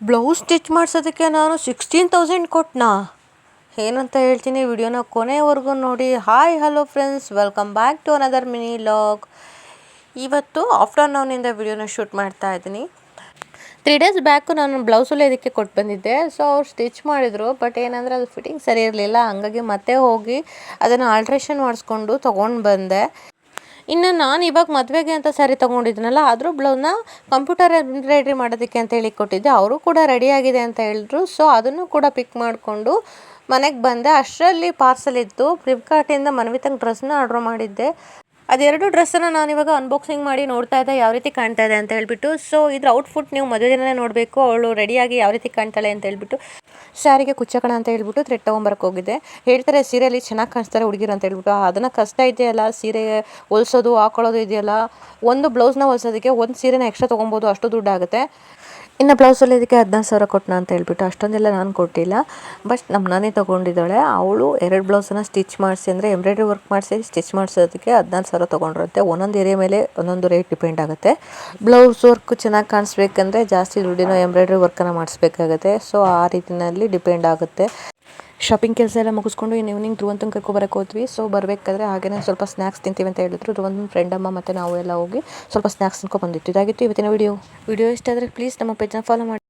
Blouse stitch ಮಾಡಿಸೋದಕ್ಕೆ ನಾನು 16,000 ಕೊಟ್ಟನಾ ಏನಂತ ಹೇಳ್ತೀನಿ. ವಿಡಿಯೋನ ಕೊನೆವರೆಗೂ ನೋಡಿ. Hi hello friends, welcome back to another mini vlog. ಇವತ್ತು ಆಫ್ಟರ್ನೂನಿಂದ ವಿಡಿಯೋನ ಶೂಟ್ ಮಾಡ್ತಾ ಇದ್ದೀನಿ. 3 ಡೇಸ್ ಬ್ಯಾಕು ನಾನು ಬ್ಲೌಸ್ ಹೊಲಿಯೋದಕ್ಕೆ ಕೊಟ್ಟು ಬಂದಿದ್ದೆ. ಸೊ ಅವ್ರು ಸ್ಟಿಚ್ ಮಾಡಿದರು, ಬಟ್ ಏನಂದರೆ ಅದು ಫಿಟ್ಟಿಂಗ್ ಸರಿ ಇರಲಿಲ್ಲ. ಹಂಗಾಗಿ ಮತ್ತೆ ಹೋಗಿ ಅದನ್ನು ಆಲ್ಟ್ರೇಷನ್ ಮಾಡಿಸ್ಕೊಂಡು ತೊಗೊಂಡು ಬಂದೆ. ಇನ್ನು ನಾನು ಇವಾಗ ಮದುವೆಗೆ ಅಂತ ಸ್ಯಾರಿ ತೊಗೊಂಡಿದ್ದೀನಲ್ಲ, ಅದ್ರ ಬ್ಲೌಸ್ನ ಕಂಪ್ಯೂಟರ್ ಎಂಬ್ರಾಯ್ಡ್ರಿ ಮಾಡೋದಕ್ಕೆ ಅಂತ ಹೇಳಿ ಕೊಟ್ಟಿದ್ದೆ. ಅವರು ಕೂಡ ರೆಡಿಯಾಗಿದೆ ಅಂತ ಹೇಳಿದ್ರು. ಸೊ ಅದನ್ನು ಕೂಡ ಪಿಕ್ ಮಾಡಿಕೊಂಡು ಮನೆಗೆ ಬಂದೆ. ಅಷ್ಟರಲ್ಲಿ ಪಾರ್ಸಲ್ ಇತ್ತು. ಫ್ಲಿಪ್ಕಾರ್ಟಿಂದ ಮನ್ವಿತಂಗೆ ಡ್ರೆಸ್ನ ಆರ್ಡ್ರ್ ಮಾಡಿದ್ದೆ. ಅದೆರಡು ಡ್ರೆಸ್ಸನ್ನು ನಾನಿವಾಗ ಅನ್ಬಾಕ್ಸಿಂಗ್ ಮಾಡಿ ನೋಡ್ತಾ ಇದ್ದೆ ಯಾವ ರೀತಿ ಕಾಣ್ತಾ ಇದೆ ಅಂತ ಹೇಳ್ಬಿಟ್ಟು. ಸೊ ಇದ್ರ ಔಟ್ಫುಟ್ ನೀವು ಮದುವೆ ದಿನನೇ ನೋಡಬೇಕು, ಅವಳು ರೆಡಿಯಾಗಿ ಯಾವ ರೀತಿ ಕಾಣ್ತಾಳೆ ಅಂತ ಹೇಳ್ಬಿಟ್ಟು. ಸ್ಯಾರಿಗೆ ಕುಚ್ಚಕಣ ಅಂತ ಹೇಳ್ಬಿಟ್ಟು ಥ್ರೆಡ್ ತೊಗೊಂಬರಕ್ಕೆ ಹೋಗಿದ್ದೆ. ಹೇಳ್ತಾರೆ ಸೀರೆಯಲ್ಲಿ ಚೆನ್ನಾಗಿ ಕಾಣಿಸ್ತಾರೆ ಹುಡುಗಿರು ಅಂತ ಹೇಳ್ಬಿಟ್ಟು. ಅದನ್ನು ಕಷ್ಟ ಇದೆಯಲ್ಲ, ಸೀರೆ ಹೊಲ್ಸೋದು ಹಾಕೊಳ್ಳೋದು ಇದೆಯಲ್ಲ, ಒಂದು ಬ್ಲೌಸ್ನ ಹೊಲ್ಸೋದಕ್ಕೆ ಒಂದು ಸೀರೆನ ಎಕ್ಸ್ಟ್ರಾ ತೊಗೊಬೋದು, ಅಷ್ಟು ದುಡ್ಡಾಗುತ್ತೆ. ಇನ್ನು ಬ್ಲೌಸ್ ಹೊಲಿಯೋದಕ್ಕೆ 16,000 ಕೊಟ್ಟನ ಅಂತ ಹೇಳ್ಬಿಟ್ಟು ಅಷ್ಟೊಂದೆಲ್ಲ ನಾನು ಕೊಟ್ಟಿಲ್ಲ. ಬಟ್ ನಮ್ಮ ನಾನೇ ತೊಗೊಂಡಿದ್ದಾಳೆ. ಅವಳು 2 ಬ್ಲೌಸನ್ನು ಸ್ಟಿಚ್ ಮಾಡಿಸಿ, ಅಂದರೆ ಎಂಬ್ರಾಯ್ಡ್ರಿ ವರ್ಕ್ ಮಾಡಿಸಿ ಸ್ಟಿಚ್ ಮಾಡಿಸೋದಕ್ಕೆ 14,000 ತೊಗೊಂಡ್ರಂತೆ. ಒಂದೊಂದು ಏರಿಯಾ ಮೇಲೆ ಒಂದೊಂದು ರೇಟ್ ಡಿಪೆಂಡ್ ಆಗುತ್ತೆ. ಬ್ಲೌಸ್ ವರ್ಕ್ ಚೆನ್ನಾಗಿ ಕಾಣಿಸ್ಬೇಕಂದ್ರೆ ಜಾಸ್ತಿ ದುಡ್ಡಿನ ಎಂಬ್ರಾಯ್ಡ್ರಿ ವರ್ಕನ್ನು ಮಾಡಿಸ್ಬೇಕಾಗುತ್ತೆ. ಸೊ ಆ ರೀತಿಯಲ್ಲಿ ಡಿಪೆಂಡ್ ಆಗುತ್ತೆ. ಶಾಪಿಂಗ್ ಕೆಲಸ ಎಲ್ಲ ಮುಗಿಸ್ಕೊಂಡು ಇನ್ನು ಈವ್ನಿಂಗ್ ಧ್ರುವಂತನ ಕರ್ಕೊಬರಕ್ಕೆ ಹೋದ್ವಿ. ಸೊ ಬರಬೇಕಾದ್ರೆ ಹಾಗೇನೇ ಸ್ವಲ್ಪ ಸ್ನ್ಯಾಕ್ಸ್ ತಿಂತೀವಿ ಅಂತ ಹೇಳಿದ್ರು. ಧ್ರುವಂತನ ಫ್ರೆಂಡ್ ಅಮ್ಮ ಮತ್ತು ನಾವು ಎಲ್ಲ ಹೋಗಿ ಸ್ವಲ್ಪ ಸ್ನ್ಯಾಕ್ಸ್ ತಿನ್ಕೊಂಡು ಬಂದಿತ್ತು. ಇದಾಗಿತ್ತು ಇವತ್ತಿನ ವಿಡಿಯೋ ಇಷ್ಟ ಆದರೆ ಪ್ಲೀಸ್ ನಮ್ಮ ಪೇಜ್ನ ಫಾಲೋ ಮಾಡಿ.